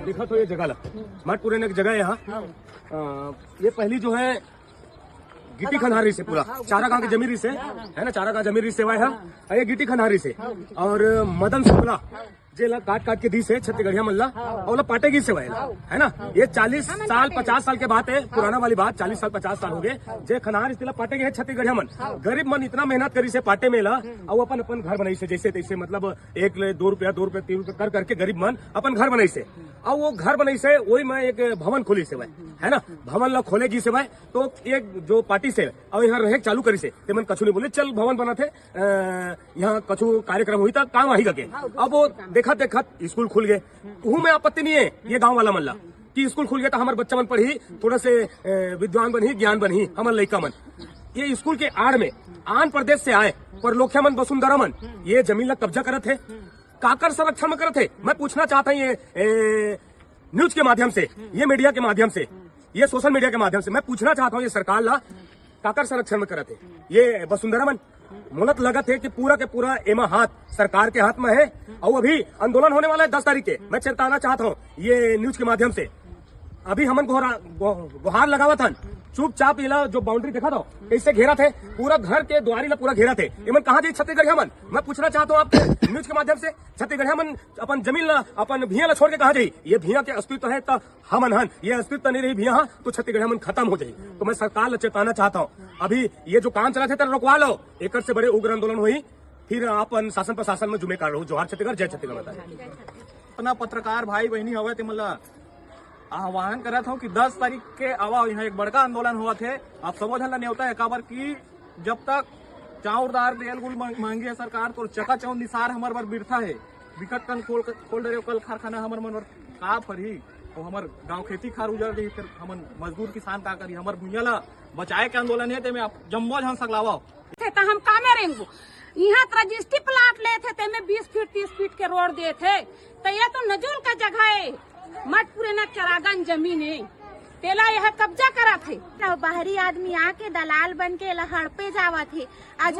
देखा तो ये जगह ला मठपुरे एक जगह है यहाँ। ये पहली जो है गिट्टी खनहारी से पूरा चारा गांव की जमीरी से है ना, चारा गांव जमीरी सेवा है ये गिट्टी खनहारी से। और मदन शुक्ला जेला काट काट के दी से छत्तीसगढ़िया मल्ला और पाटेगी सेवा है ना। ये 40 साल 50 साल के बात है, पुराना वाली बात 40 साल 50 साल हो गए जे खनहार इस्तेला पाटे गए छत्तीसगढ़िया मन। गरीब मन इतना मेहनत करी से पाटे में ला और अपन अपन घर बनाई से जैसे तैसे, मतलब 1 ले 2 रुपया 2 रुपया 3 रुपया कर करके गरीब मन अपन घर बनाई से। और वो घर बनाई से वही में एक भवन खोली से है ना, भवन ला खोलेगी से तो एक जो पार्टी से और यहाँ रहे चालू करी से मन कछु नहीं बोले चल भवन बना थे यहाँ कछु कार्यक्रम हुई था काम आई गए। अब वो देखा स्कूल खुल गए, वहू में आपत्ति नहीं है ये गांव वाला मल्ला कि स्कूल खुल गया तो हमारे बच्चा मन पढ़ी थोड़ा से विद्वान बनी ज्ञान बनी हमारे लड़का मन। ये स्कूल के आड़ में आंध्र प्रदेश से आए पर लोखिया मन वसुंधरा मन ये जमीन ला कब्जा करत है, काकर संरक्षण में करत है। मैं पूछना चाहता हूँ ये न्यूज के माध्यम से, ये मीडिया के माध्यम से, ये सोशल मीडिया के माध्यम से मैं पूछना चाहता हूँ ये सरकार ला काकर संरक्षण में करत है ये वसुंधरा मन। मुलत लगत है कि पूरा के पूरा एमा हाथ सरकार के हाथ में है और अभी आंदोलन होने वाला है 10 तारीख के। मैं चेताना चाहता हूँ ये न्यूज के माध्यम से, अभी हमन गुहार लगावत हन चुपचाप इला जो बाउंड्री देखा था कैसे घेरा थे, पूरा घर के द्वारी ला पूरा घेरा थे। इमन कहाँ जाए छत्तीसगढ़िया मन? मैं पूछना चाहता हूँ आपके न्यूज के माध्यम से छत्तीसगढ़िया मन अपन जमीन ला अपन भिया ला छोड़ के कहाँ जाए? ये भिया के अस्तित्व है तो हमन हन, ये अस्तित्व नहीं रही भिया तो छत्तीसगढ़िया मन खत्म हो जाए। तो मैं सरकार ला चेताना चाहता हूँ अभी ये जो काम चला थे तेरा रोकवा लो, एक से बड़े उग्र आंदोलन हुई फिर अपन शासन प्रशासन में जुम्मेदार रहो। जोहार छत्तीसगढ़, जय छत्तीसगढ़। अपना पत्रकार भाई बहनी हवे ते मतलब आह्वान करत हूँ कि 10 तारीख के आवा यहाँ एक बड़का आंदोलन हुआ थे। आप सबो झन ला न्योता है काबर की जब तक चाउर दार तेल गुल महंगी है सरकार तो चका चौन निसार हमार बर बिरथा है बिकट कन खोल रहे कल कारखाना हमर मन का फरही तो हमर गांव खेती खार उजड़ रही फिर हमन मजदूर किसान का करी हमर भुइया ला बचाए के आंदोलन है। ते आप जम्मो झन सकलावा तो हम कामे रेंगू यहाँ रजिस्ट्री प्लाट ले थे में 20 फीट 30 फीट के रोड दिए थे तो ये तो नजूल का जगह है, मठपुरे न चरागन जमीन है तेला यह कब्जा करा थे। बाहरी आदमी आके दलाल बन के हड़पे जावा थे। आज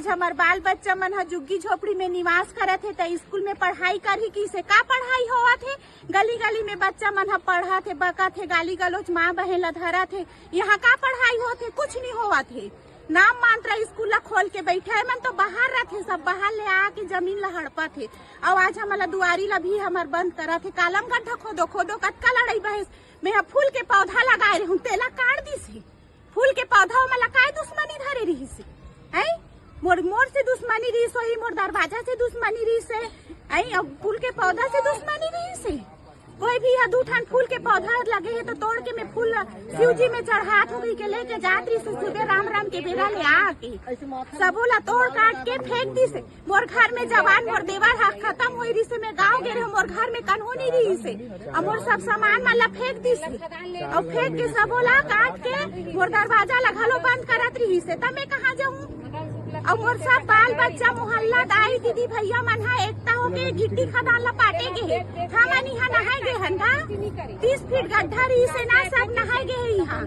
हमार बाल बच्चा मन झुग्गी झोपड़ी में निवास करे थे तो स्कूल में पढ़ाई कर ही किसे का पढ़ाई होवा थे? गली गली में बच्चा मन पढ़ा थे, बका थे, गाली गलोच माँ बहन ला धरा थे। यहाँ का पढ़ाई होते? कुछ नहीं होवा थे। नाम मात्र स्कूल ला खोल के बैठे है मन तो बाहर रहते, सब बाहर ले आके जमीन ला हड़पा थे। और आज हमारा दुआरी ला भी हमार बंद करा थे। कालम गड्ढा खोदो खोदो कतका लड़ाई बहस में फूल के पौधा लगाए रही हूँ तेला काट दी से फूल के पौधा में लगाए दुश्मनी धरे रही से है मोर से दुश्मनी रही सोई, मोर दरवाजा से दुश्मनी रही से है, फूल के पौधा से दुश्मनी रही से। कोई भी यहाँ 2 ठान फूल के पौधा लगे है तो तोड़ के मैं फूल शिव जी में चढ़ा ठोकी के लेके जात रही से सुबह राम राम के बेरा ले आके सबोला तोड़ काट के फेंक दी से। मोर घर में जवान मोर देवर खत्म हो रही से, मैं गाँव गे रही मोर घर में कन्होनी रही से और मोर सब सामान माला फेंक दी से और फेंक के सबोला काट के मोर दरवाजा लगलो बंद करत रही से। तब मैं कहाँ जाऊँ? और मोर सब बाल बच्चा मोहल्ला दाई दीदी भैया मन एकता होके गिट्टी खदान ला पाटे गे हमन यहाँ नहाए गे हन 30 फीट गड्ढा रही से ना सब नहाए गे यहाँ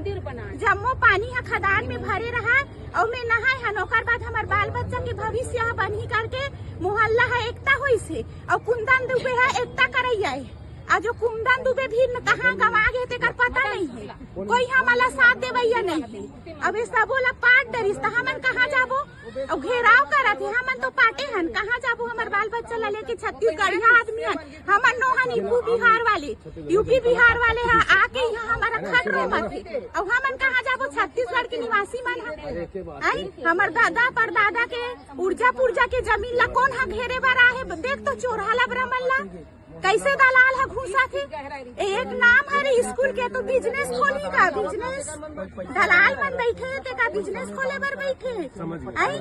जम्मो पानी है खदान में भरे रहा और मैं नहाए हन। ओकर बाद हमार बाल बच्चा के भविष्य बनी करके मोहल्ला है एकता हुई से और कुंदन दुबे है एकता करैया है। आज जो कुंदन दुबे भी कहाँ गवा गए थे कर पता नहीं है, कोई हमारा साथ दे भैया नहीं है। अब ये सबो ला पाट डरिस तो हमन कहाँ जाबो? और घेराव करा थे हमन तो पाटे हन कहाँ जाबो? हमार बाल बच्चा ला लेके छत्तीसगढ़िया आदमी हन हमन नो हन यूपी बिहार वाले आके यहाँ हमारा खट रोमत है और हमन कहाँ जाबो? छत्तीसगढ़ के निवासी मन है। हमार दादा परदादा के ऊर्जा पुर्जा के जमीन ला कौन हा घेरे बर आहे? देख तो चोरहा ला ब्राह्मण ला कैसे दलाल है घुसा थे। एक नाम है स्कूल के तो बिजनेस खोली का बिजनेस दलाल मन बैठे थे का बिजनेस खोले बर बैठे आई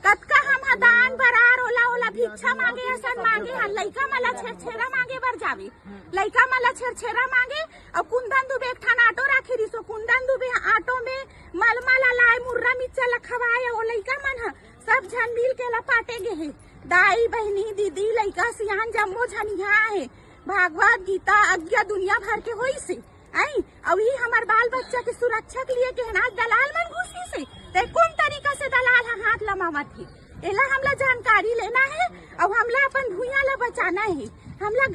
कतका हम दान बरार ओला ओला भिक्षा मांगे असन मांगे हन लइका मला छेरछेरा मांगे बर जावे लइका मला छेरछेरा मांगे और कुंदन दुबे एक ठान ऑटो राखी रही सो कुंदन दुबे ऑटो में मलमला लाए मुर्रा मिर्चा ला खवाए ओ लइका मन सब झन मिल के ला पाटे गे है। दाई बहनी दीदी लइका सियान जम्मो झनिया है। भागवत गीता आज्ञा दुनिया भर के होई से आई और ये हमार बाल बच्चा के सुरक्षा के लिए कहना दलाल मन घुसी से ते कौन तरीका से दलाल हाथ लमावत है एला हमला जानकारी लेना है और हमला अपन भुइया ला बचाना है। हमला